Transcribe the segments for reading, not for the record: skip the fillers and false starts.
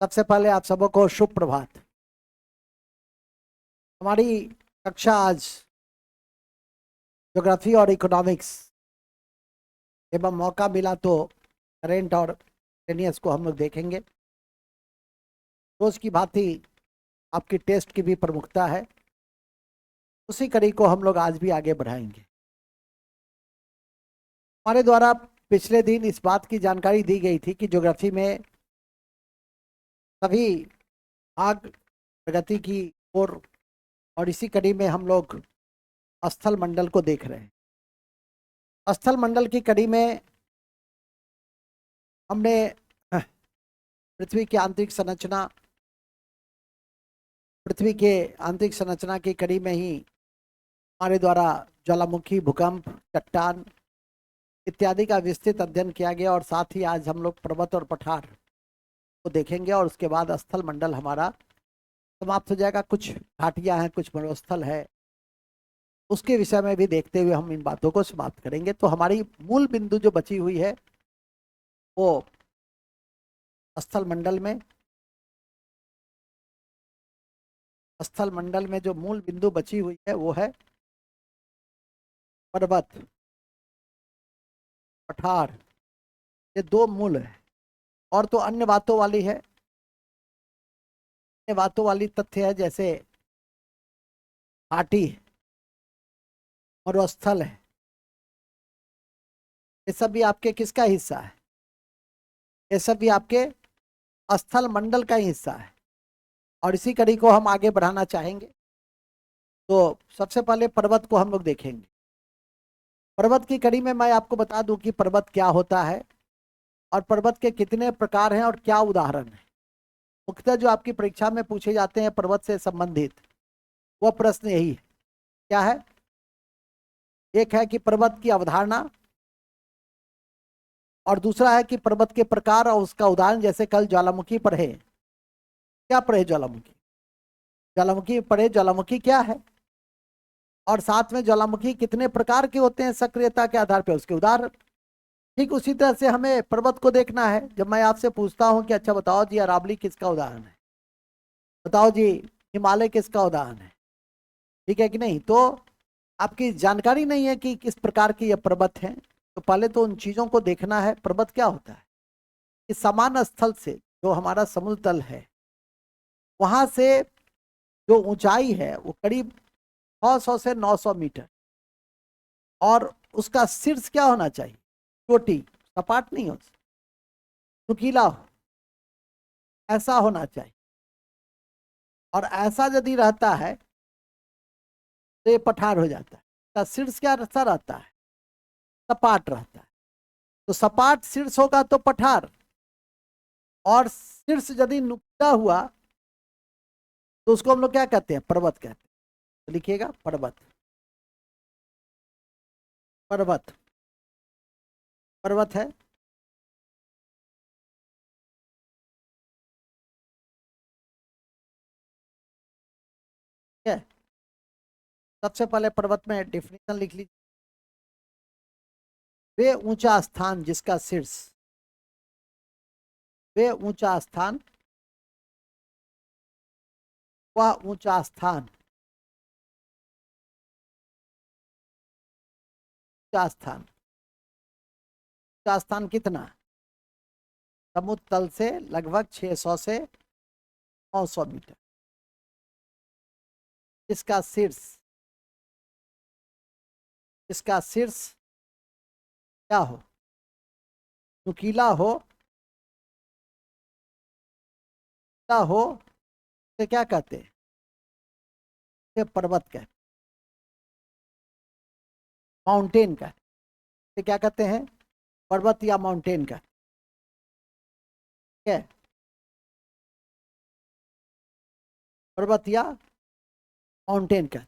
सबसे पहले आप सबको शुभ प्रभात। हमारी कक्षा आज ज्योग्राफी और इकोनॉमिक्स एवं मौका मिला तो करेंट और टेनियस को हम लोग देखेंगे। रोज की भांति आपकी टेस्ट की भी प्रमुखता है, उसी कड़ी को हम लोग आज भी आगे बढ़ाएंगे। हमारे द्वारा पिछले दिन इस बात की जानकारी दी गई थी कि ज्योग्राफी में सभी भाग प्रगति की ओर, और इसी कड़ी में हम लोग स्थल मंडल को देख रहे हैं। स्थल मंडल की कड़ी में हमने पृथ्वी की आंतरिक संरचना, पृथ्वी के आंतरिक संरचना की कड़ी में ही हमारे द्वारा ज्वालामुखी, भूकंप, चट्टान इत्यादि का विस्तृत अध्ययन किया गया। और साथ ही आज हम लोग पर्वत और पठार को देखेंगे और उसके बाद स्थल मंडल हमारा समाप्त हो जाएगा। कुछ घाटियां हैं, कुछ मरुस्थल है, उसके विषय में भी देखते हुए हम इन बातों को समाप्त करेंगे। तो हमारी मूल बिंदु जो बची हुई है वो स्थल मंडल में जो मूल बिंदु बची हुई है वो है पर्वत, पठार। ये दो मूल है, और तो अन्य बातों वाली है, अन्य बातों वाली तथ्य है जैसे घाटी और स्थल है। ये सब भी आपके किसका हिस्सा है? ये सब भी आपके स्थल मंडल का ही हिस्सा है, और इसी कड़ी को हम आगे बढ़ाना चाहेंगे। तो सबसे पहले पर्वत को हम लोग देखेंगे। पर्वत की कड़ी में मैं आपको बता दूं कि पर्वत क्या होता है और पर्वत के कितने प्रकार हैं और क्या उदाहरण है। मुख्यतः जो आपकी परीक्षा में पूछे जाते हैं पर्वत से संबंधित वो प्रश्न यही है। क्या है? एक है कि पर्वत की अवधारणा, और दूसरा है कि पर्वत के प्रकार और उसका उदाहरण। जैसे कल ज्वालामुखी पढ़े, क्या पढ़े? ज्वालामुखी पढ़े। ज्वालामुखी क्या है, और साथ में ज्वालामुखी कितने प्रकार के होते हैं सक्रियता के आधार पर, उसके उदाहरण। ठीक उसी तरह से हमें पर्वत को देखना है। जब मैं आपसे पूछता हूं कि अच्छा बताओ जी अरावली किसका उदाहरण है, बताओ जी हिमालय किसका उदाहरण है, ठीक है कि नहीं, तो आपकी जानकारी नहीं है कि किस प्रकार के ये पर्वत हैं। तो पहले तो उन चीजों को देखना है। पर्वत क्या होता है? इस समान स्थल से, जो हमारा समुद्र तल है, वहां से जो ऊंचाई है वो करीब 600 से 900 मीटर, और उसका शीर्ष क्या होना चाहिए? चोटी, सपाट नहीं हो, नुकीला हो, ऐसा होना चाहिए। और ऐसा यदि रहता है तो ये पठार हो जाता है। इसका शीर्ष क्या सा रहता है? सपाट रहता है। तो सपाट शीर्ष होगा तो पठार, और शीर्ष यदि नुकीला हुआ तो उसको हम लोग क्या कहते हैं? पर्वत कहते हैं। तो लिखिएगा पर्वत। पर्वत पर्वत है। ठीक है, सबसे पहले पर्वत में डिफिनेशन लिख लीजिए। वे ऊंचा स्थान जिसका शीर्ष, वे ऊंचा स्थान, वह ऊंचा स्थान, ऊंचा स्थान, ऊंचा स्थान कितना? समुद्र तल से लगभग 600 से 900 मीटर। इसका शीर्ष, इसका शीर्ष क्या हो? नुकीला हो, हो तो क्या कहते हैं? ये पर्वत कहते हैं, माउंटेन का। ये क्या कहते हैं? पर्वत या माउंटेन का। ठीक है, पर्वत या माउंटेन का।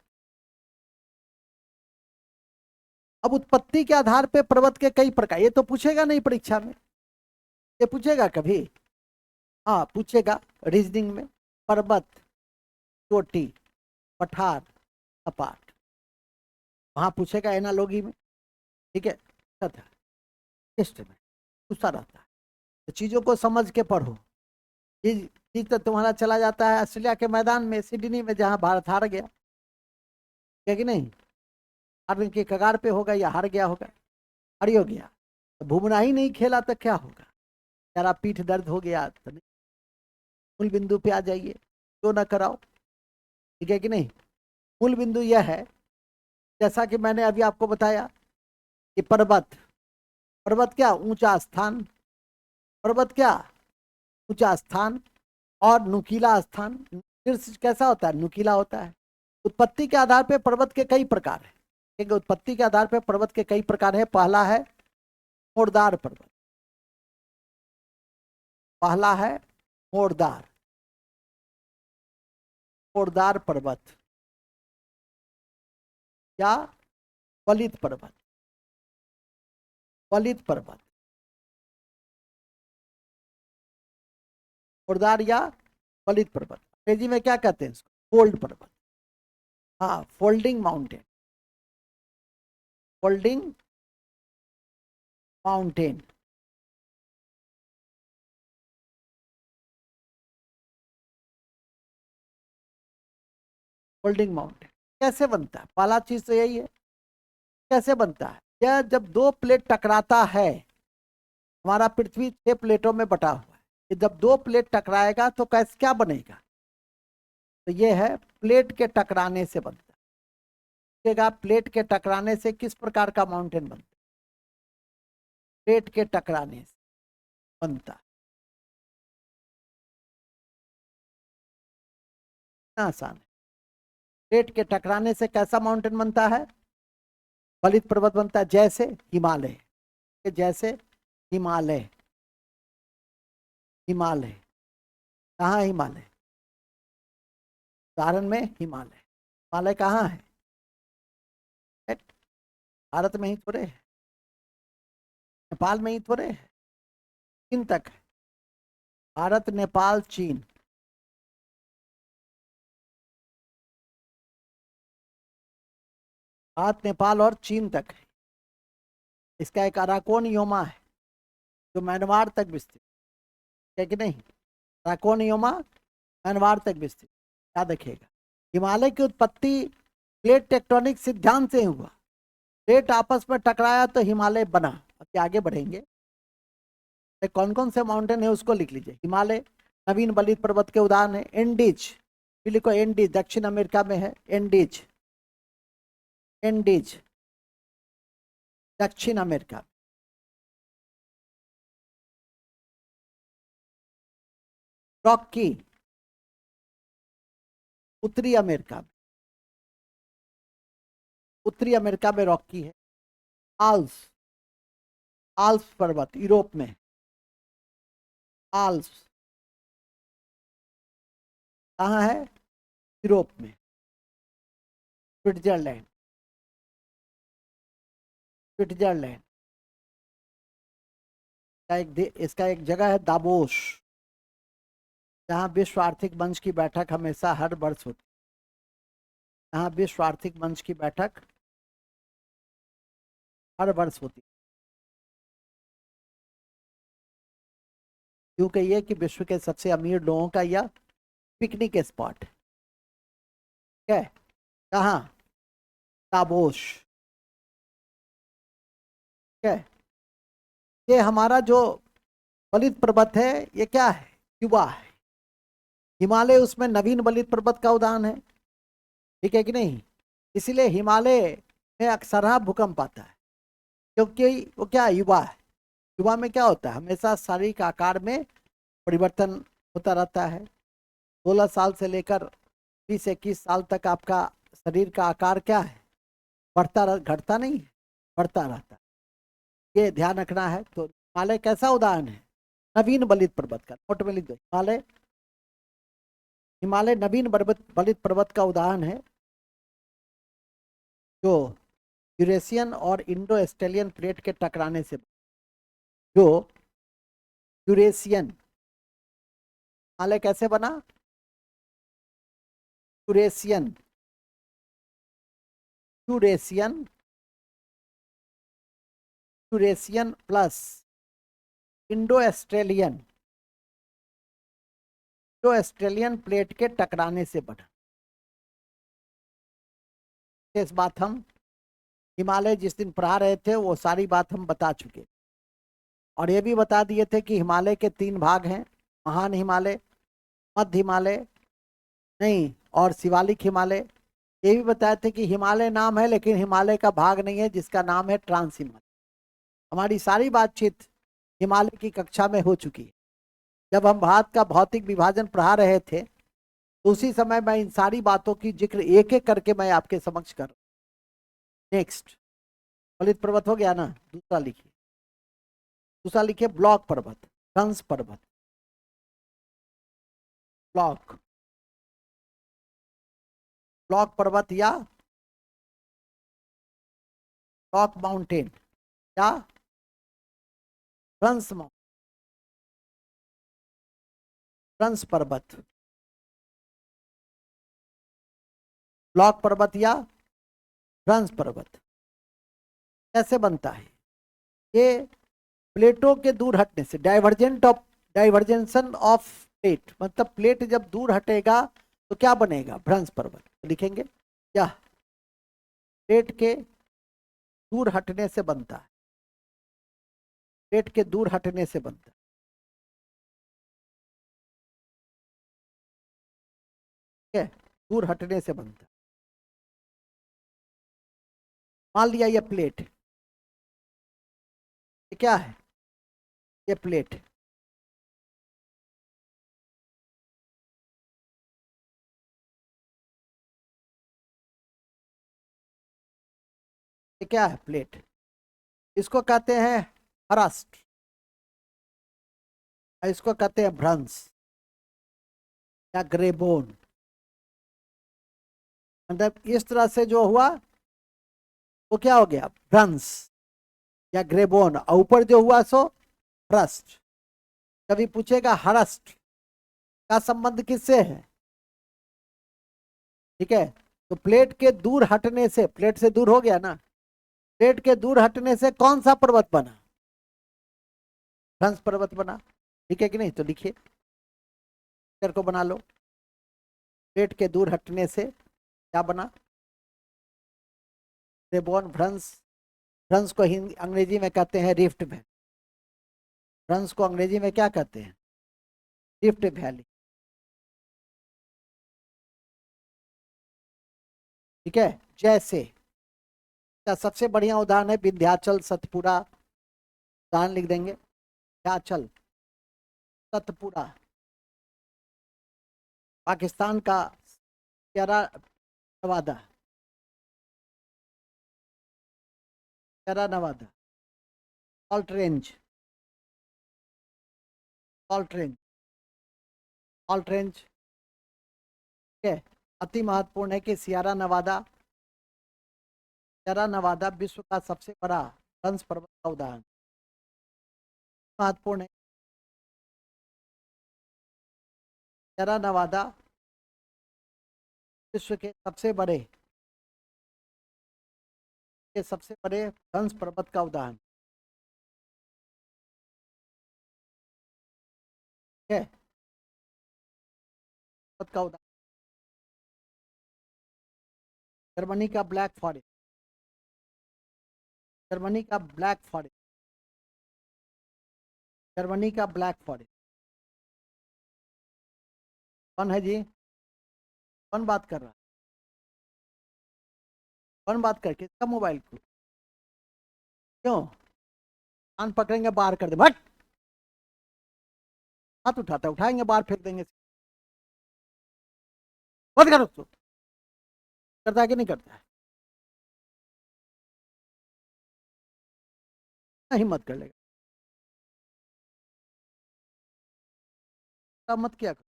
अब उत्पत्ति के आधार पे पर्वत के कई प्रकार, ये तो पूछेगा नहीं परीक्षा में, ये पूछेगा कभी? हाँ पूछेगा रीजनिंग में। पर्वत, चोटी, पठार, सपाट, वहां पूछेगा एनालॉजी में। ठीक है, टेस्ट में पूछता रहता है। तो चीजों को समझ के पढ़ो। ये ठीक, तो तुम्हारा चला जाता है ऑस्ट्रेलिया के मैदान में, सिडनी में, जहां भारत हार गया, क्या कि नहीं, हारने के कगार पे होगा या हार गया होगा, हारी हो गया। तो बुमराह ही नहीं खेला तो क्या होगा, यार पीठ दर्द हो गया तो मूल बिंदु पे आ जाइए, जो ना कराओ, ठीक है कि नहीं। मूल बिंदु यह है, जैसा कि मैंने अभी आपको बताया कि पर्वत, पर्वत क्या, ऊंचा स्थान, पर्वत क्या, ऊंचा स्थान, और नुकीला स्थान। शीर्ष कैसा होता है, नुकीला होता है। उत्पत्ति के आधार पर पर्वत के कई प्रकार हैं, ठीक है, उत्पत्ति के आधार पर पर्वत के कई प्रकार है। पहला है मोड़दार पर्वत, पहला है मोड़दार, मोड़दार पर्वत या वलित पर्वत, वलित पर्वत, मोड़दार या वलित पर्वत। अंग्रेजी में क्या कहते हैं इसको, फोल्ड पर्वत, हाँ, folding mountain, folding mountain. Folding mountain कैसे बनता है, पहला चीज तो यही है, कैसे बनता है। यह जब दो प्लेट टकराता है, हमारा पृथ्वी 6 प्लेटों में बटा हुआ है, कि जब दो प्लेट टकराएगा तो कैसे क्या बनेगा, तो ये है प्लेट के टकराने से बनता है। प्लेट के टकराने से किस प्रकार का माउंटेन बनता है, प्लेट के टकराने से बनता है, आसान है। प्लेट के टकराने से कैसा माउंटेन बनता है, वलित पर्वत बनता है, जैसे हिमालय, जैसे हिमालय, हिमालय, कहाँ हिमालय, उदाहरण में हिमालय, हिमालय कहाँ है, भारत में ही थोड़े है, नेपाल में ही थोड़े है, चीन तक है, भारत नेपाल चीन, भारत नेपाल और चीन तक है। इसका एक अराकोनियोमा है जो म्यांमार तक विस्तृत है कि नहीं, अराकोनियोमा म्यांमार तक विस्तृत, याद रखिएगा। हिमालय की उत्पत्ति प्लेट टेक्टोनिक सिद्धांत से हुआ, प्लेट आपस में टकराया तो हिमालय बना। अब आगे बढ़ेंगे, कौन कौन से माउंटेन है उसको लिख लीजिए। हिमालय, नवीन वलित पर्वत के उदाहरण है एंडीज, लिखो एंडीज, दक्षिण अमेरिका में है एंडीज, एंडीज दक्षिण अमेरिका। रॉकी, उत्तरी अमेरिका में, उत्तरी अमेरिका में रॉकी है। आल्स, आल्प्स पर्वत यूरोप में, आल्प्स कहाँ है, यूरोप में। स्विट्जरलैंड, स्विट्जरलैंड का इसका एक जगह है दावोस, जहाँ विश्व आर्थिक मंच की बैठक हमेशा हर वर्ष होती है, जहाँ विश्व आर्थिक मंच की बैठक हर वर्ष होती है, क्योंकि ये कि विश्व के सबसे अमीर लोगों का यह पिकनिक स्पॉट है। कहाँ, दावोस, है। ये हमारा जो वलित पर्वत है ये क्या है, युवा है। हिमालय उसमें नवीन वलित पर्वत का उदाहरण है, ठीक है कि नहीं। इसीलिए हिमालय में अक्सर भूकंप आता है, क्योंकि वो क्या युवा है। युवा में क्या होता है, हमेशा शारीरिक आकार में परिवर्तन होता रहता है। 16 साल से लेकर 20-21 साल तक आपका शरीर का आकार क्या है, बढ़ता, घटता नहीं है, बढ़ता रहता है, ये ध्यान रखना है। तो हिमालय कैसा उदाहरण है, नवीन वलित पर्वत का, नोट में लिख दो, हिमालय, हिमालय नवीन वलित पर्वत का उदाहरण है, जो यूरेशियन और इंडो ऑस्ट्रेलियन प्लेट के टकराने से, जो यूरेशियन, हिमालय कैसे बना, Eurasian, Eurasian, Eurasian plus Indo Australian, जो ऑस्ट्रेलियन प्लेट के टकराने से बढ़ा। इस बात हम हिमालय जिस दिन पढ़ा रहे थे वो सारी बात हम बता चुके, और ये भी बता दिए थे कि हिमालय के 3 भाग हैं, महान हिमालय, मध्य हिमालय नहीं, और शिवालिक हिमालय। ये भी बताए थे कि हिमालय नाम है लेकिन हिमालय का भाग नहीं है, जिसका नाम है ट्रांस हिमालय। हमारी सारी बातचीत हिमालय की कक्षा में हो चुकी है। जब हम भारत का भौतिक विभाजन पढ़ा रहे थे तो उसी समय मैं इन सारी बातों की जिक्र एक एक करके मैं आपके समक्ष कर। नेक्स्ट, फलित पर्वत हो गया ना, दूसरा लिखिए। दूसरा लिखिए ब्लॉक पर्वत, कंस पर्वत, ब्लॉक, ब्लॉक पर्वत या ब्लॉक माउंटेन या कंस माउंटेन, कंस पर्वत, ब्लॉक पर्वत या कंस पर्वत। कैसे बनता है ये? प्लेटों के दूर हटने से, डाइवर्जेंशन ऑफ प्लेट, मतलब प्लेट जब दूर हटेगा तो क्या बनेगा? भ्रंश पर्वत लिखेंगे। क्या? प्लेट के दूर हटने से बनता है, प्लेट के दूर हटने से बनता है। ठीक है, दूर हटने से बनता है। मान लिया ये प्लेट, ये क्या है? ये प्लेट, ये क्या है? प्लेट। इसको कहते हैं हरस्ट, इसको कहते हैं भ्रंश या ग्रेबोन। मतलब इस तरह से जो हुआ वो क्या हो गया? भ्रंश या ग्रेबोन, और ऊपर जो हुआ सो hrust। कभी पूछेगा हरस्ट का संबंध किससे है? ठीक है, तो प्लेट के दूर हटने से, प्लेट से दूर हो गया ना, प्लेट के दूर हटने से कौन सा पर्वत बना? भ्रंश पर्वत बना। ठीक है कि नहीं? तो लिखिए, को बना लो। प्लेट के दूर हटने से क्या बना? ग्रेबोन, भ्रंश। भ्रंश को हिंदी अंग्रेजी में कहते हैं रिफ्ट वैली। भ्रंश को अंग्रेजी में क्या कहते हैं? Rift valley. ठीक है, जैसे का सबसे बढ़िया उदाहरण है विंध्याचल, सतपुड़ा। उदाहरण लिख देंगे, विंध्याचल, सतपुड़ा। पाकिस्तान का Sierra Nawada, Sierra Nawada, salt range, salt range, salt range. ठीक है, अति महत्वपूर्ण है कि सियरा नवादा, सियरा नवादा विश्व का सबसे बड़ा कंस पर्वत का उदाहरण, महत्वपूर्ण है। सियरा नवादा विश्व के सबसे बड़े कंस पर्वत का उदाहरण है। पर्वत का उदाहरण जर्मनी का ब्लैक फॉरेस्ट, जर्मनी का ब्लैक फॉरेस्ट, जर्मनी का ब्लैक फॉरेस्ट। कौन है जी? कौन बात कर रहा है? कौन बात कर? किसका मोबाइल को? क्यों? कान पकड़ेंगे बाहर कर दे, बट हाथ उठाता उठाएंगे बाहर फेंक देंगे। बंद करो उसको। करता है कि नहीं करता है? हिम्मत कर लेगा, तब मत क्या करो।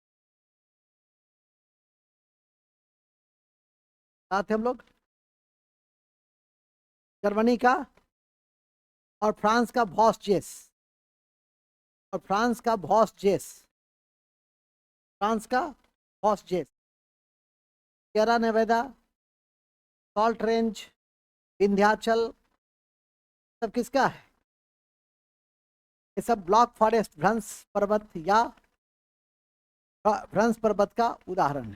साथ हम लोग जर्मनी का और फ्रांस का वॉसजेस, और फ्रांस का वॉसजेस, फ्रांस का Vosges, Sierra Nevada, salt range, Vindhyachal, सब किसका है? ये सब ब्लॉक फॉरेस्ट, भ्रंश पर्वत या भ्रंश पर्वत का उदाहरण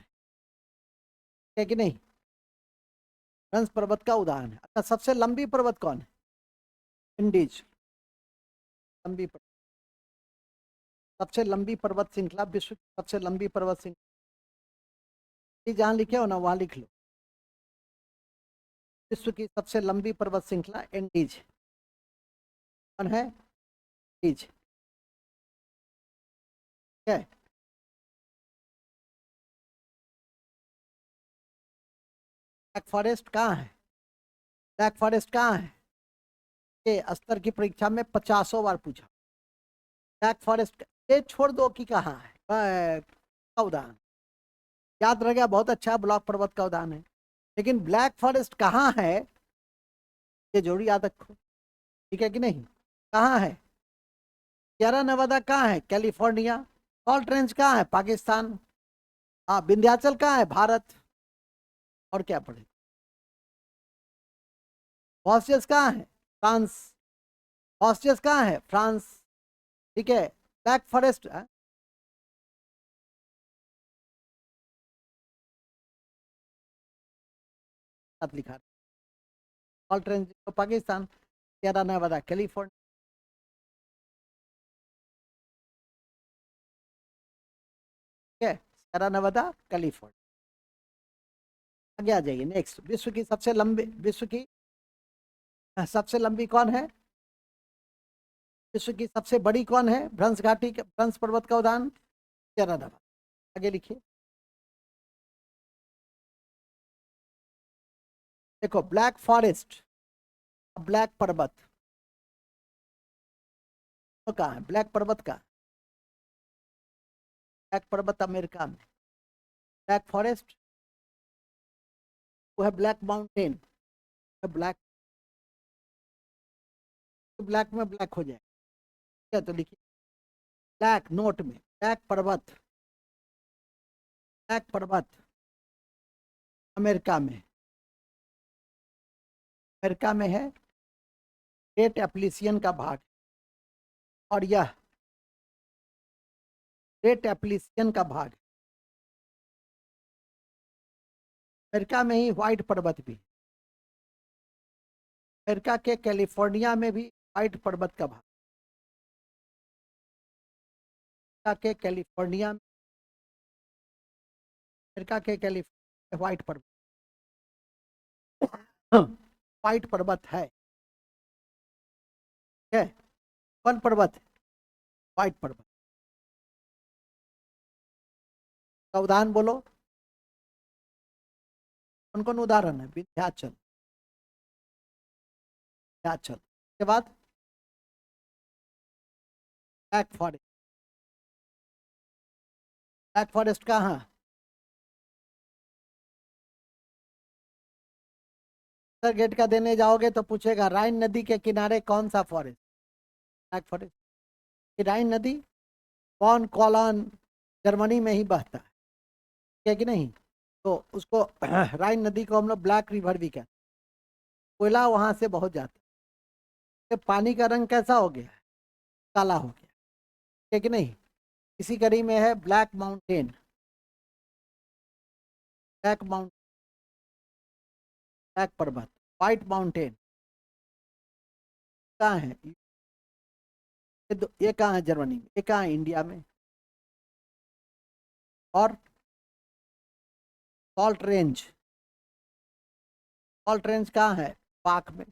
है कि नहीं? भ्रंश पर्वत का उदाहरण है। अच्छा, सबसे लंबी पर्वत कौन है? इंडीज। लंबी सबसे लंबी पर्वत श्रृंखला, विश्व की सबसे लंबी पर्वत श्रृंखला, जहां लिखे हो ना वहां लिख लो। विश्व की सबसे लंबी पर्वत श्रृंखला एंडीज कौन है? एंडीज है। ब्लैक फॉरेस्ट कहाँ है? ब्लैक फॉरेस्ट कहाँ है? ये स्तर की परीक्षा में 50 बार पूछा। ब्लैक फॉरेस्ट ये छोड़ दो कि कहाँ है, का उदाहरण याद रह गया, बहुत अच्छा। ब्लॉक पर्वत का उदाहरण है, लेकिन ब्लैक फॉरेस्ट कहाँ है ये जरूर याद रखो, ठीक है कि नहीं? कहाँ है? सियरा नेवादा कहाँ है? कैलिफोर्निया। सॉल्ट रेंज कहाँ है? पाकिस्तान। हाँ, विंध्याचल कहाँ है? भारत। और क्या पढ़े? वॉसियस कहाँ है? फ्रांस। वॉसियस कहाँ है? फ्रांस। ठीक है। ब्लैक फॉरेस्ट लिखा, सॉल्ट रेंज तो पाकिस्तान, सियरा नेवादा कैलिफोर्निया। ठीक है, सियरा नेवादा कैलिफोर्निया। आगे आ जाइए। नेक्स्ट, विश्व की सबसे लंबी कौन है? विश्व की सबसे बड़ी कौन है? भ्रंश घाटी के भ्रंश पर्वत का उदाहरण सियरा नेवादा। आगे लिखिए। देखो, ब्लैक फॉरेस्ट, ब्लैक पर्वत तो कहाँ है? ब्लैक पर्वत का, ब्लैक पर्वत अमेरिका में। ब्लैक फॉरेस्ट वो है ब्लैक माउंटेन, ब्लैक, ब्लैक में ब्लैक हो जाए क्या? तो लिखिए ब्लैक नोट में, ब्लैक पर्वत, ब्लैक पर्वत अमेरिका में, अमेरिका में है, ग्रेट एप्लीसियन का भाग। और यह ग्रेट एप्लीसियन का भाग, अमेरिका में ही व्हाइट पर्वत भी, अमेरिका के कैलिफोर्निया में भी व्हाइट पर्वत का भाग, अमेरिका के कैलिफोर्निया, अमेरिका के कैलिफोर्निया व्हाइट पर्वत, व्हाइट पर्वत है। है कौन पर्वत? व्हाइट पर्वत का उदाहरण बोलो, कौन कौन उदाहरण है? विंध्याचल, विंध्याचल के बाद ब्लैक फॉरेस्ट। ब्लैक फॉरेस्ट कहाँ? सर गेट का देने जाओगे तो पूछेगा राइन नदी के किनारे कौन सा फॉरेस्ट? Black forest. राइन नदी कौन कॉलन जर्मनी में ही बहता है कि नहीं? तो उसको राइन नदी को हम लोग ब्लैक रिवर भी कहते हैं। कोयला वहां से बहुत जाता है। पानी का रंग कैसा हो गया? काला हो गया, है कि नहीं? इसी कड़ी में है black mountain, black mountain, black पर्वत, व्हाइट माउंटेन कहाँ है? ये कहाँ है? जर्मनी में। ये कहाँ है? इंडिया में। और सॉल्ट रेंज, सॉल्ट रेंज कहाँ है? पाक में।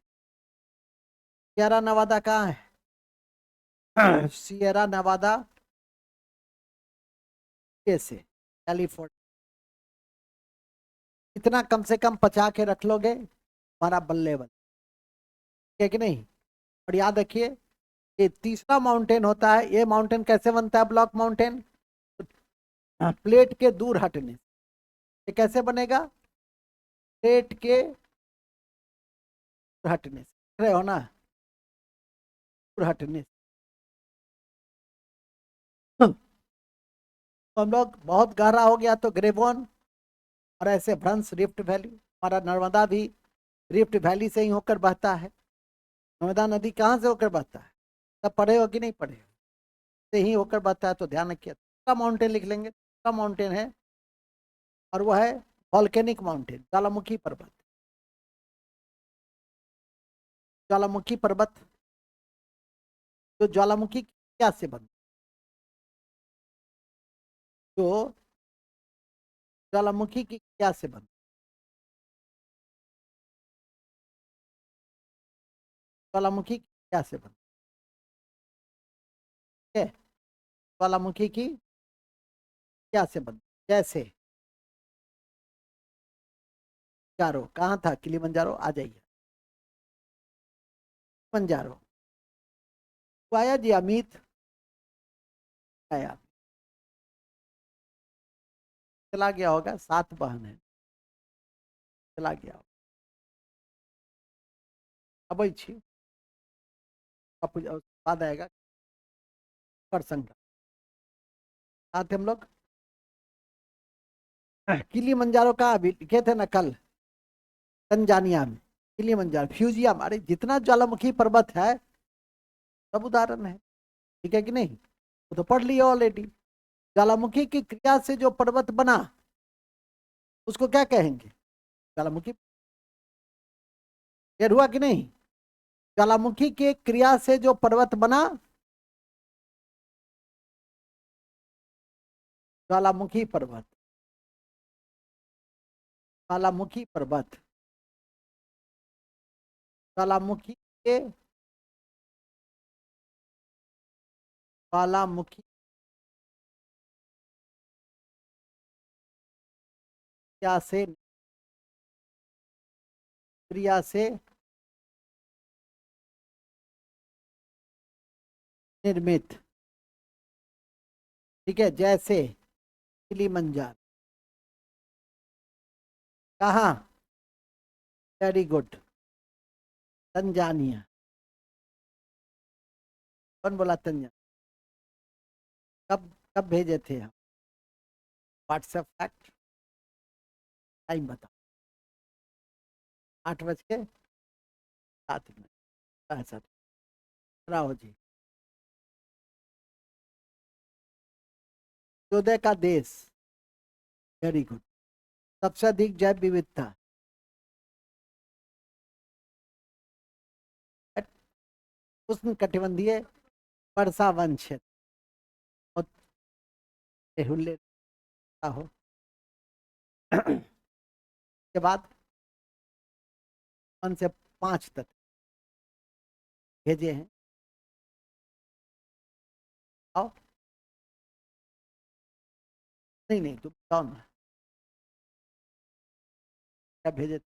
सियरा नवादा कहाँ है? सियरा नवादा से कैलिफोर्निया। इतना कम से कम बचा के रख लोगे हमारा बल्ले बल, है कि नहीं? और याद रखिए, ये तीसरा माउंटेन होता है। ये माउंटेन कैसे बनता है? ब्लॉक माउंटेन प्लेट के दूर हटने। ये कैसे बनेगा? प्लेट के दूर हटने से, देख रहे हो ना? दूर हटने से। तो हम लोग बहुत गहरा हो गया तो ग्रेबोन, और ऐसे भ्रंश रिफ्ट वैली, हमारा नर्मदा भी रिफ्ट वैली से ही होकर बहता है। नर्मदा नदी कहाँ से होकर बहता है? तब पढ़े हो कि नहीं पढ़े हो? से ही होकर बहता है, तो ध्यान रखिए। माउंटेन लिख लेंगे, का माउंटेन है और वह है वॉल्केनिक माउंटेन, ज्वालामुखी पर्वत। ज्वालामुखी पर्वत जो ज्वालामुखी क्या से बन, जो ज्वालामुखी की क्या से बन, ज्वालामुखी की क्या से बन है, ज्वालामुखी की क्या से बन, जैसे जारो कहाँ था, किलिमंजारो आ जाइए, मंजारो आया जी, अमित आया, चला गया होगा, 7 बहन है, चला गया होगा। अब छी बाद आएगा प्रसंग साथ हम लोग किलिमंजारो का अभी लिखे थे ना कल, तंजानिया में किलिमंजारो फ्यूजियम, अरे जितना ज्वालामुखी पर्वत है सब उदाहरण है, ठीक है कि नहीं, वो तो पढ़ लिया ऑलरेडी। ज्वालामुखी की क्रिया से जो पर्वत बना उसको क्या कहेंगे, ज्वालामुखी, क्लियर हुआ कि नहीं, ज्वालामुखी के क्रिया से जो पर्वत बना, ज्वालामुखी पर्वत, ज्वालामुखी पर्वत, ज्वालामुखी के, ज्वालामुखी क्रिया से, क्रिया से निर्मित, ठीक है, जैसे किलिमंजारो, कहाँ, वेरी गुड, तंजानिया, कौन बोला तंजानिया, कब कब भेजे थे हम, व्हाट्सएप फैक्ट, टाइम बताओ, 8:07। ऐसा राहो जी, सूर्योदय का देश, वेरी गुड, सबसे अधिक जैव विविधता, उष्ण कटिबंधीय वर्षा वन क्षेत्र, और हुल्ले हो के बाद 1 से 5 तक भेजे हैं, आओ, नहीं नहीं तुम बताओ ना क्या भेजे,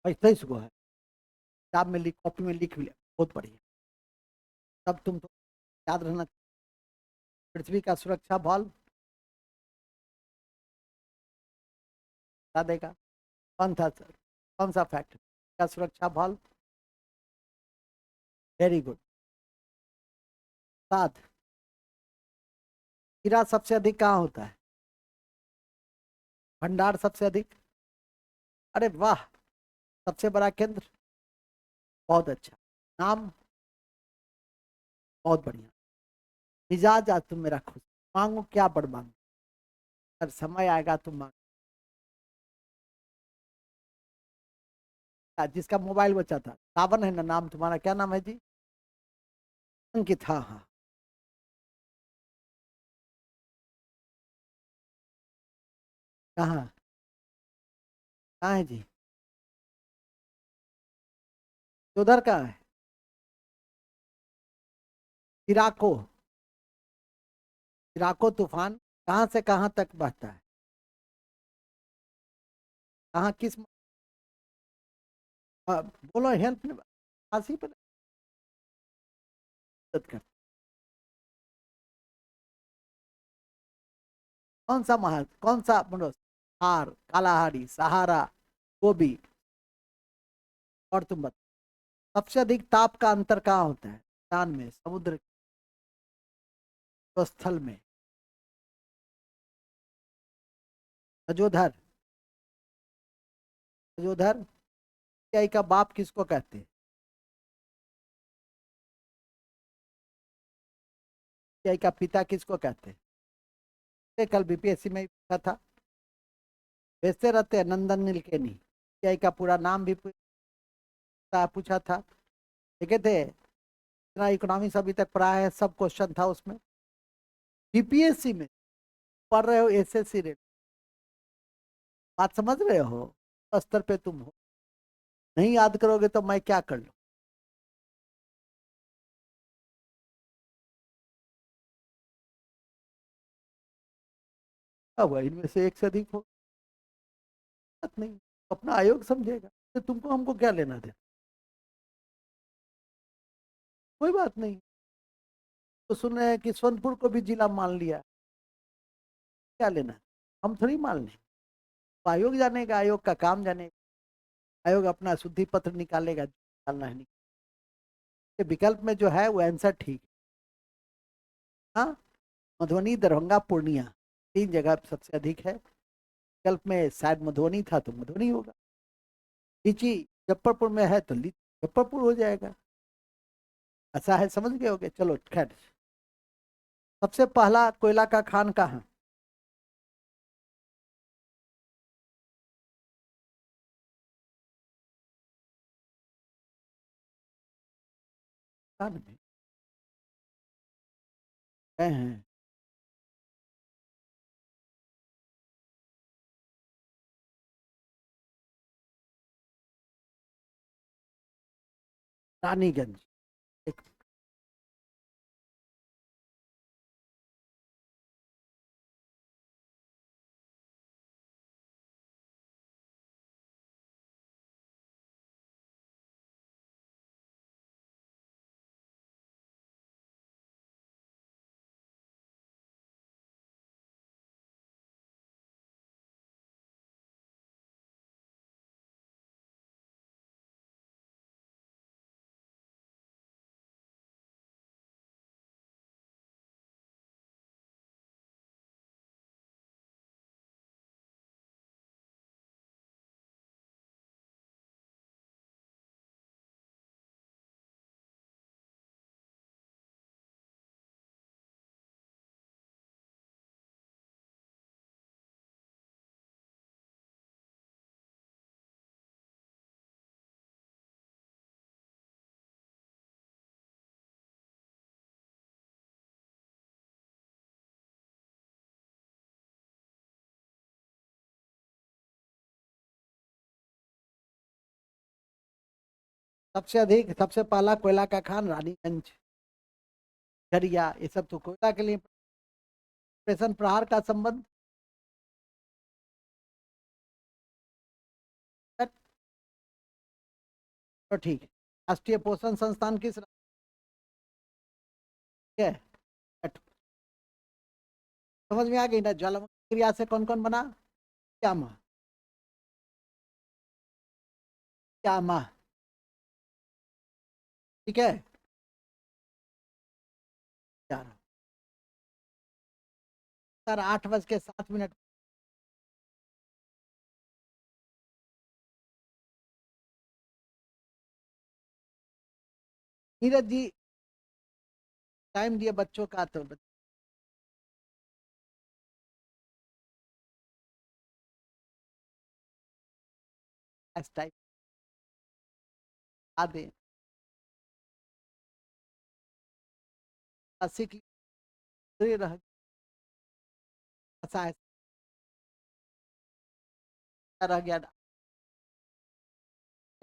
22 को है, किताब में लिख, कॉपी में लिख लिया, बहुत बढ़िया, तब तुम तो याद रहना। पृथ्वी का सुरक्षा बल बता देगा, कौन था सर, कौन सा फैक्ट का सुरक्षा बल, वेरी गुड, 7, हीरा सबसे अधिक कहाँ होता है, भंडार सबसे अधिक, अरे वाह, सबसे बड़ा केंद्र, बहुत अच्छा, नाम बहुत बढ़िया, मिजाज आज तुम मेरा खुश, मांगो क्या बड़ मांगो, अगर समय आएगा तो मांग, जिसका मोबाइल बचा था, सावन है ना नाम तुम्हारा, क्या नाम है जी, अंकित, हाँ हाँ, कहाँ, कहाँ है जी, उधर कहाँ है, इराको, इराको तूफान कहाँ से कहाँ तक बहता है, कहाँ किस, बोलो हेल्प में, फांसी पे मदद कर, कौन सा महाल, कौन सा बोलो, हार, कालाहारी, सहारा, गोबी, और तुम बताओ, सबसे अधिक ताप का अंतर कहाँ होता है, मैदान में, समुद्र तो स्थल में, अजोधर, अजोधर, ऊंचाई का बाप किसको कहते हैं, ऊंचाई का पिता किसको कहते हैं, कल बीपीएससी में पूछा था, भेजते रहते हैं नंदन नीलकेनी, सीआई का पूरा नाम भी पूछा था, देखे थे इतना इकोनॉमिक्स अभी तक पढ़ा है, सब क्वेश्चन था उसमें। बीपीएससी में पढ़ रहे हो एसएससी रेट, बात समझ रहे हो, स्तर पे तुम हो, नहीं याद करोगे तो मैं क्या कर लूं। अब इनमें से एक से अधिक हो, बात नहीं, अपना आयोग समझेगा, तो तुमको हमको क्या लेना दे, कोई बात नहीं। तो सुन रहे हैं कि सोनपुर को भी जिला मान लिया, क्या लेना, हम थोड़ी मान लें, आयोग जानेगा, आयोग का काम जानेगा, आयोग अपना शुद्धि पत्र निकालेगा, निकालना है नहीं। ये विकल्प में जो है वो आंसर ठीक है। हाँ, मधुबनी, दरभंगा, पूर्णिया, 3 जगह सबसे अधिक है। विकल्प में शायद मधुबनी था तो मधुबनी होगा, लीची मुजफ्फरपुर में है तो मुजफ्फरपुर हो जाएगा, ऐसा है, समझ गए होगे। चलो खैर, सबसे पहला कोयला का खान कहाँ, खान में गए हैं। रानीगंज, एक सबसे अधिक, सबसे पहला कोयला का खान रानीगंज, झरिया, ये सब तो कोयला के लिए। प्रेषण प्रहार का संबंध, तो ठीक है। राष्ट्रीय पोषण संस्थान किस राज्य है, समझ में आ गई ना, ज्वालामुखी क्रिया से कौन कौन बना, क्या माह, क्या माह, ठीक है। 8:07। नीरज जी टाइम दिए बच्चों का तो टाइम आधे 80 की रह, ऐसा रह गया,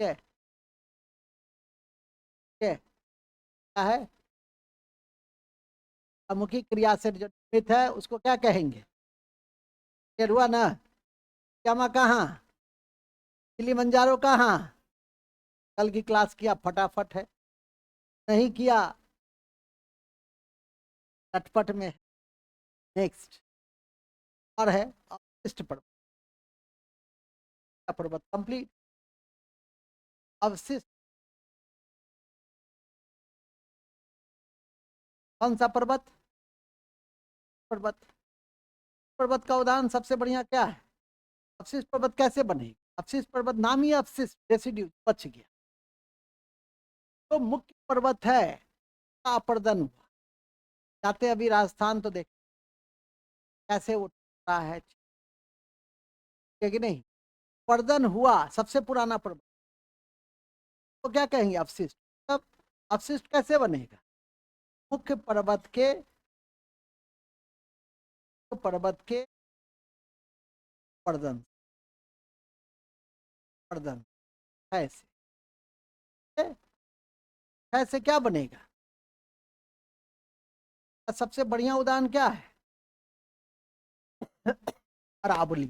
ठीक है, ठीक है, क्या है, अमुखी क्रिया से जो निमित्त है उसको क्या कहेंगे, ये हुआ ना, क्या कहाँ, किलिमंजारो कहाँ, कल की क्लास किया फटाफट है, नहीं किया चटपट में, नेक्स्ट, और है अवशिष्ट पर्वत, पर्वत कंप्लीट, अवशिष्ट कौन सा पर्वत, पर्वत, पर्वत का उदाहरण सबसे बढ़िया क्या है, अवशिष्ट पर्वत कैसे बने, अवशिष्ट पर्वत नाम ही अवशिष्ट, रेसिड्यू, बच गया, तो मुख्य पर्वत है का अपर्दन हुआ, जाते अभी राजस्थान तो देख, कैसे उठता है, कि नहीं। पर्दन हुआ सबसे पुराना पर्वत, तो क्या कहेंगे, अवशिष्ट। तब अवशिष्ट कैसे बनेगा, मुख्य पर्वत के पर्दन, पर्दन ऐसे, ऐसे क्या बनेगा। सबसे बढ़िया उदाहरण क्या है, अरावली।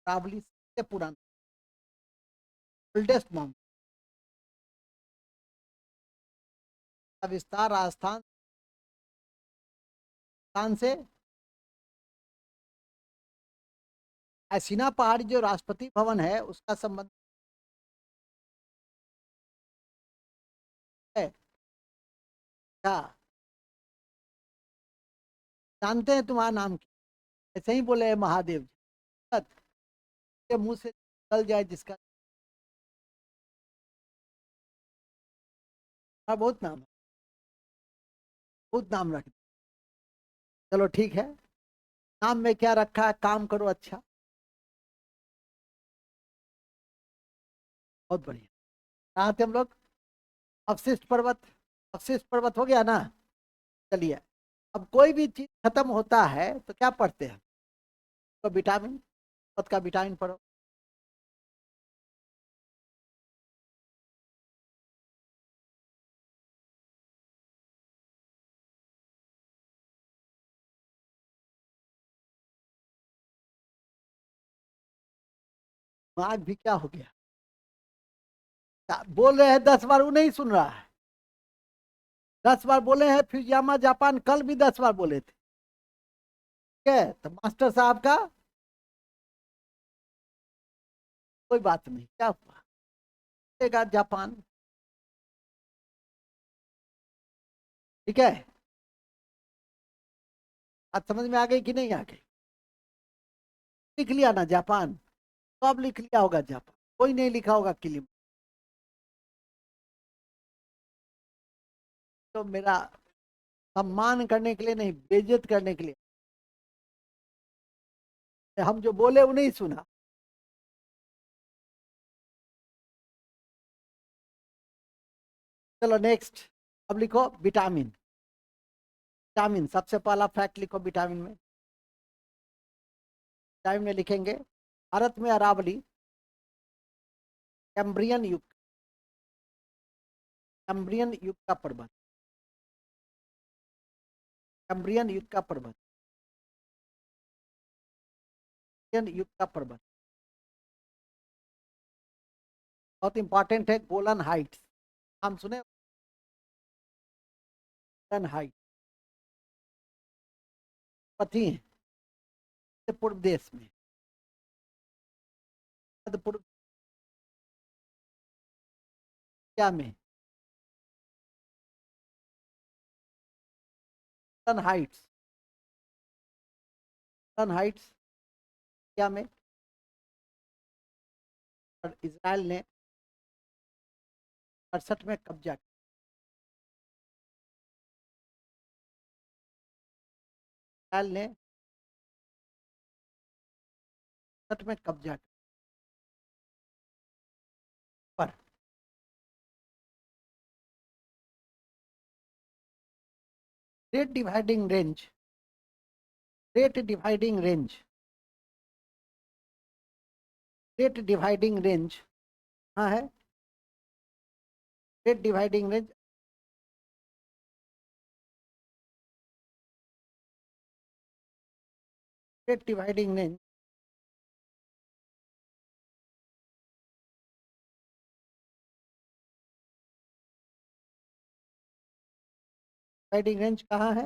अरावली सबसे पुराना ओल्डेस्ट माउंटेन का विस्तार राजस्थान से ऐसिना पहाड़ी जो राष्ट्रपति भवन है उसका संबंध है क्या, जानते हैं तुम्हारा नाम क्या, ऐसे ही बोले हैं महादेव जी, के मुंह से निकल जाए जिसका, हाँ, बहुत नाम है, बहुत नाम रख, चलो ठीक है, नाम में क्या रखा है, काम करो अच्छा, बहुत बढ़िया। कहाँ थे हम लोग, अवशिष्ट पर्वत, अवशिष्ट पर्वत हो गया ना। चलिए, अब कोई भी चीज खत्म होता है तो क्या पढ़ते हैं, तो विटामिन, पर्वत का विटामिन पढ़ो। दिमाग भी क्या हो गया, बोल रहे हैं 10 बार, वो नहीं सुन रहा है, 10 बार बोले हैं, फ्यूजियामा जापान कल भी 10 बार बोले थे, ठीक है, तो मास्टर साहब का कोई बात नहीं, क्या हुआ, जापान, ठीक है। आज समझ में आ गई कि नहीं आ गई, लिख लिया ना जापान, तो अब लिख लिया होगा जापान, कोई नहीं लिखा होगा किलिम, तो मेरा सम्मान करने के लिए नहीं, बेइज्जत करने के लिए, हम जो बोले वो नहीं सुना। चलो नेक्स्ट, अब लिखो विटामिन, विटामिन सबसे पहला फैक्ट लिखो विटामिन में, विटामिन में लिखेंगे भारत में अरावली कैम्ब्रियन युग, कैम्ब्रियन युग का पर्वत, कैम्ब्रियन युग का पर्वत, कैम्ब्रियन युग का पर्वत, बहुत इंपॉर्टेंट है, गोलन हाइट्स, हम सुने, गोलन हाइट पति है पूर्व देश में, मध्य पूर्व क्या में, गोलन हाइट्स, गोलन हाइट्स क्या में, और इसराइल ने 68 में कब्जा किया, इसराइल ने 68 में कब्जा किया पर, great dividing range, great dividing range, great dividing range हाँ है, great dividing range, great dividing range, dividing range कहाँ है,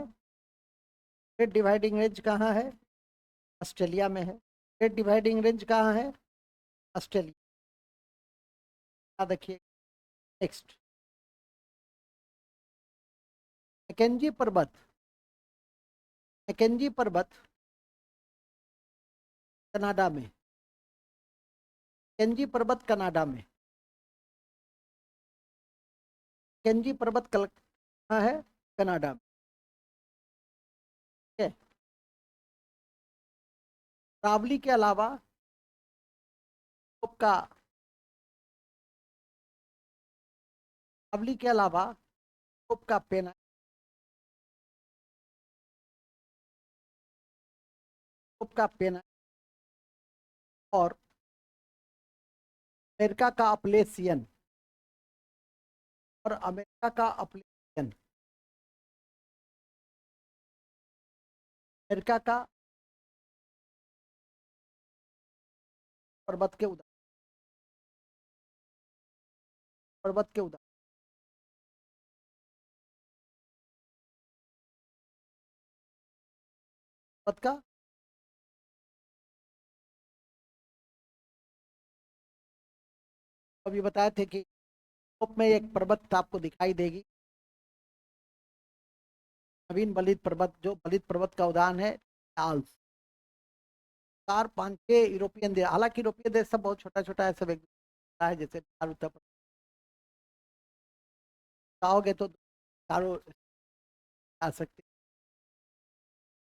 ग्रेट डिवाइडिंग रेंज कहाँ है, ऑस्ट्रेलिया में है, ग्रेट डिवाइडिंग रेंज कहाँ है, ऑस्ट्रेलिया, याद रखिए। नेक्स्ट, मैकेंजी पर्वत, मैकेंजी पर्वत कनाडा में, मैकेंजी पर्वत कनाडा में, मैकेंजी पर्वत कहाँ है, कनाडा में, है। अरावली के अलावा यूरोप का, अरावली के अलावा यूरोप का पेना, यूरोप का पेना और अमेरिका का अपलेशियन, और अमेरिका का अपलेशियन, अमेरिका का पर्वत के उदाहरण, पर्वत के उदाहरण। पर्वत का, अभी बताए थे कि यूरोप में एक पर्वत आपको दिखाई देगी, नवीन बलित पर्वत, जो बलित पर्वत का उदाहरण है आल्प्स। 4 5 6 यूरोपियन देश, हालांकि यूरोपियन देश सब बहुत छोटा छोटा ऐसे है, जैसे बिहार, उत्तर प्रदेश आओगे तो चारों आ सकते,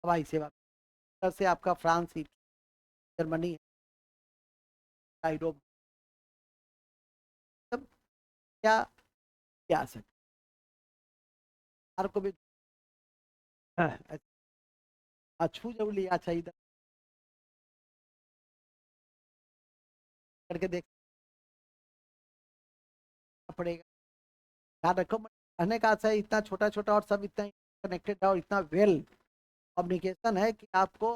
हवाई सेवा से आपका फ्रांस, जर्मनी, यूरोप, सब क्या क्या आ सकते को भी छू जरूर लिया चाहिए करके देखना पड़ेगा। ध्यान रखो, कहने का आशा है इतना छोटा छोटा और सब इतना कनेक्टेड है और इतना वेल कम्युनिकेशन है कि आपको,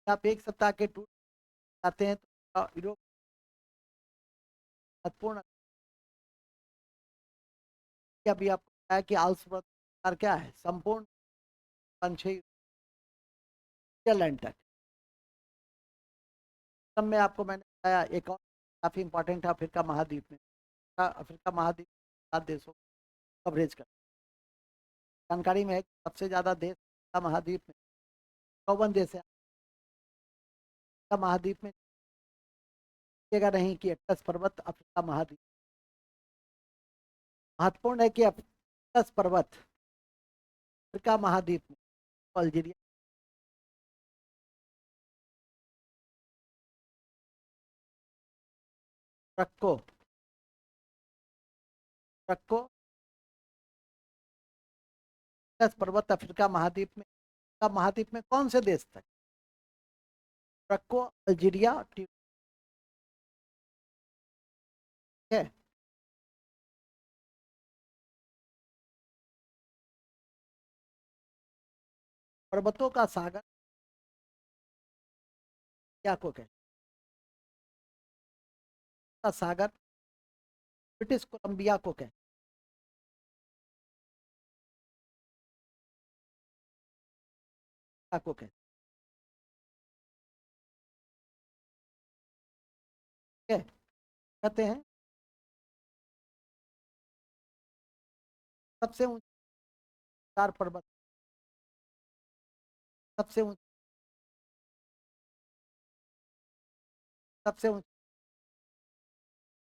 आप एक सप्ताह के टूर जाते हैं तो यूरोप महत्वपूर्ण। अभी आपको बताया कि आल्प्स पर्वत क्या है, संपूर्ण 5 6 स्विट्जरलैंड तक। सब में आपको मैंने बताया, एक और काफी इंपॉर्टेंट है अफ्रीका महाद्वीप में, अफ्रीका महाद्वीप 7 देशों कवरेज कर, जानकारी में है कि सबसे ज्यादा देश अफ्रीका महाद्वीप में, 54 देश है अफ्रीका महाद्वीप में। जगह नहीं कि एटलस पर्वत अफ्रीका महाद्वीप, महत्वपूर्ण है कि एटलस पर्वत अफ्रीका महाद्वीप में, अल्जीरिया, रक्को, रक्को एटलस पर्वत अफ्रीका महाद्वीप में, अफ्रीका महाद्वीप में कौन से देश तक, रक्को, अल्जीरिया, ठीक है। पर्वतों का सागर क्या को कहते हैं, सागर ब्रिटिश कोलंबिया को कहते हैं, को कहते हैं, कहते हैं सबसे ऊंचा पर्वत, सबसे ऊंचा, सबसे ऊंचा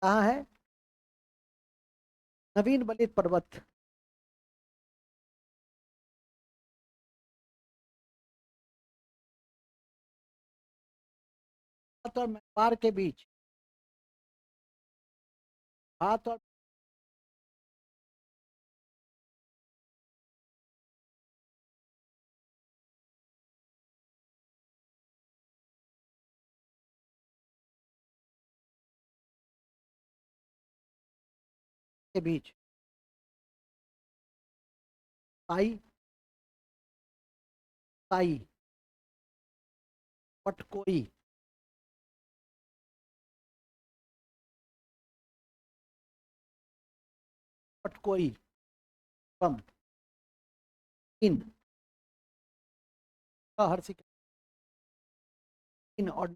कहाँ है, नवीन बलित पर्वत, भारत और म्यांमार के बीच, भारत और के बीच, ताई, ताई, पटकोई, पटकोई, पम, इन, हर सिक, इन और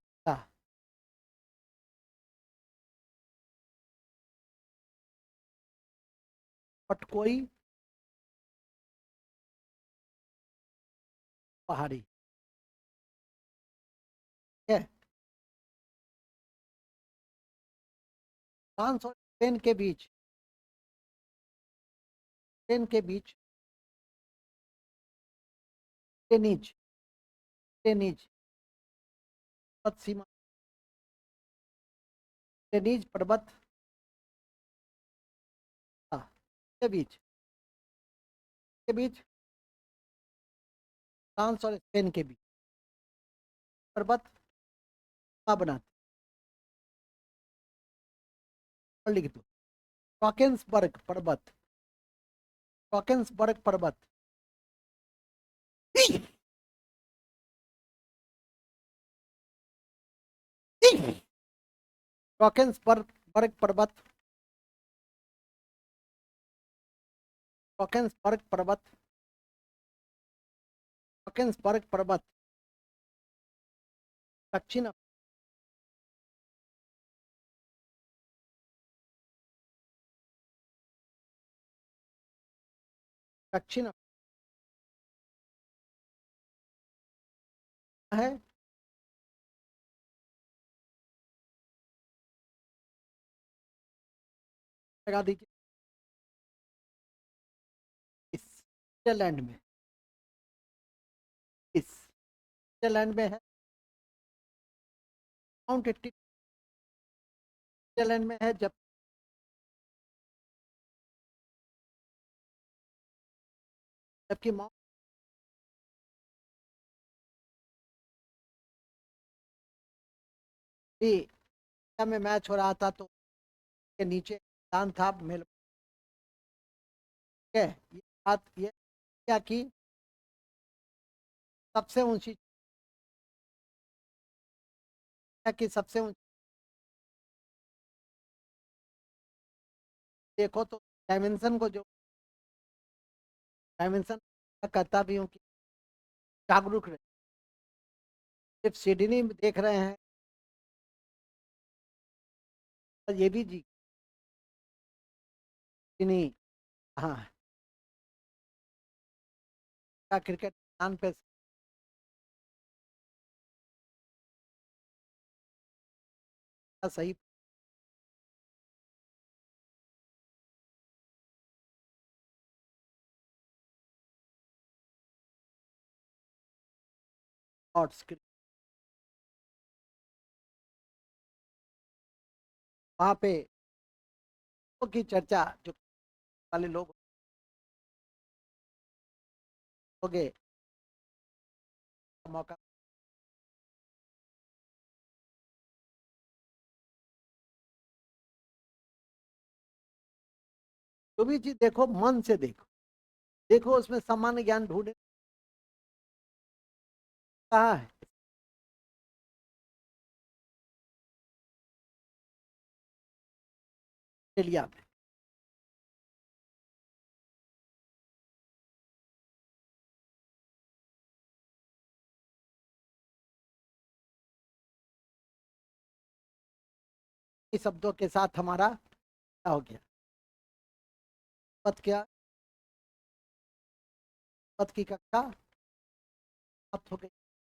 पटकोई पहाड़ी है। फ्रांस और स्पेन के बीच, स्पेन के बीच टेनिज, टेनिज पर्वत सीमा, टेनिज पर्वत के बीच, के बीच फ्रांस और स्पेन के बीच पर्वत बनाते और लिख दो। ड्रॉकेंसबर्ग पर्वत, ड्रॉकेंसबर्ग पर्वत, ड्रॉकेंसबर्ग पर्वत, ड्रॉकेंसबर्ग पर्वत, ड्रॉकेंसबर्ग पर्वत दक्षिण, दक्षिण है, लगा दीजिए। इस स्विट्जरलैंड में, इस स्विट्जरलैंड में है, माउंट एट्टी स्विट्जरलैंड में है, जबकि माउंट भी में मैच हो रहा था तो के नीचे मैदान था मेल के, ये बात ये क्या की सबसे ऊंची, क्या की सबसे ऊंची, देखो तो डायमेंशन को जो डायमेंशन कहता भी हूँ कि जागरूक रहे, सिर्फ सिडनी में देख रहे हैं और ये भी जी नहीं, हाँ क्या क्रिकेट मैदान पे सही और वहाँ पे की चर्चा जो वाले लोग हो गए मौका, जो भी चीज देखो मन से देखो, देखो उसमें सामान्य ज्ञान ढूंढे कहाँ है, ऑस्ट्रेलिया में। इस शब्दों के साथ हमारा क्या हो गया, पद क्या, पद की कक्षा समाप्त हो गई।